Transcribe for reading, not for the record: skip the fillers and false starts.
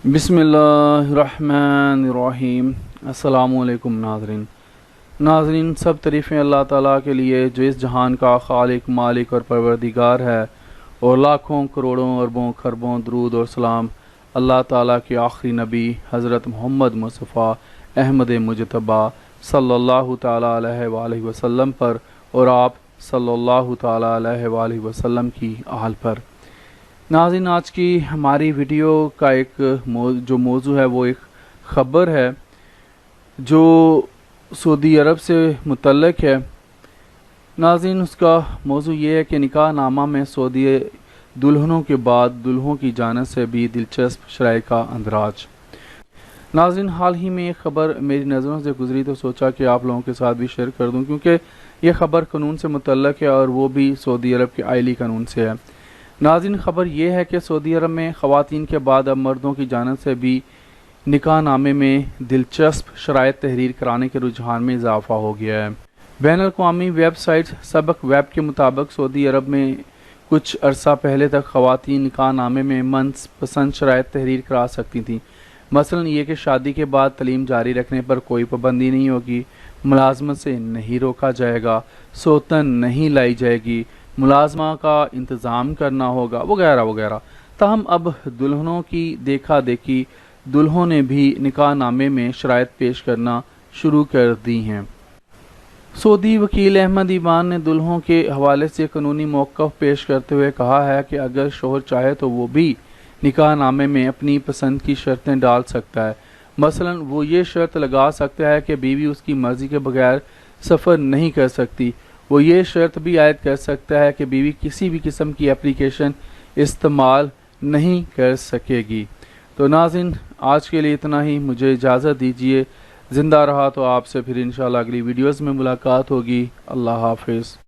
बिस्मिल्लाहिर्रहमानिर्रहीम। अस्सलामुअलैकुम नाज़रीन, सब तारीफ़ें अल्लाह ताला के लिए जो इस जहान का खालिक, मालिक और परवरदिगार है, और लाखों करोड़ों अरबों खरबों दरूद और सलाम अल्लाह ताला के आखिरी नबी हज़रत मोहम्मद मुस्तफ़ा अहमद मुजतबा सल्लल्लाहु ताला अलैहि वसल्लम पर और आप सल्लल्लाहु ताला अलैहि वसल्लम की आल पर। नाज़रीन, आज की हमारी वीडियो का जो मौजू है वो एक ख़बर है जो सऊदी अरब से मुतल्लिक़ है। नाज़रीन, उसका मौजू ये है कि निकाह नामा में सऊदी दुल्हनों के बाद दुल्हों की जानिब से भी दिलचस्प शराइ का अंदराज। नाज़रीन, हाल ही में एक ख़बर मेरी नज़रों से गुजरी तो सोचा कि आप लोगों के साथ भी शेयर कर दूं, क्योंकि ये ख़बर कानून से मुतल्लिक़ है और वो भी सऊदी अरब के आइली कानून से है। नाज़रीन, ख़बर ये है कि सऊदी अरब में ख़वातीन के बाद अब मर्दों की जानिब से भी निकाह नामे में दिलचस्प शराइत तहरीर कराने के रुझान में इजाफ़ा हो गया है। बैनुल-अक़वामी वेबसाइट सबक वेब के मुताबिक सऊदी अरब में कुछ अरसा पहले तक ख़वातीन निकाह नामे में मनपसंद शराइत तहरीर करा सकती थीं। मसलन ये कि शादी के बाद तलीम जारी रखने पर कोई पाबंदी नहीं होगी, मुलाजमत से नहीं रोका जाएगा, सौतन नहीं लाई जाएगी, मुलाजमा का इंतज़ाम करना होगा, वगैरह वगैरह। ताहम अब दुल्हनों की देखा देखी दुल्हों ने भी निकाह नामे में शराइत पेश करना शुरू कर दी हैं। सऊदी वकील अहमद ईमान ने दुल्हों के हवाले से कानूनी मौक़िफ़ पेश करते हुए कहा है कि अगर शोहर चाहे तो वो भी निकाह नामे में अपनी पसंद की शर्तें डाल सकता है। मसलन वो ये शर्त लगा सकता है कि बीवी उसकी मर्ज़ी के बगैर सफ़र नहीं कर सकती। वो ये शर्त भी आयद कर सकता है कि बीवी किसी भी किस्म की एप्लीकेशन इस्तेमाल नहीं कर सकेगी। तो नाज़रीन, आज के लिए इतना ही, मुझे इजाज़त दीजिए। ज़िंदा रहा तो आपसे फिर इंशाअल्लाह अगली वीडियोज़ में मुलाकात होगी। अल्लाह हाफ़िज़।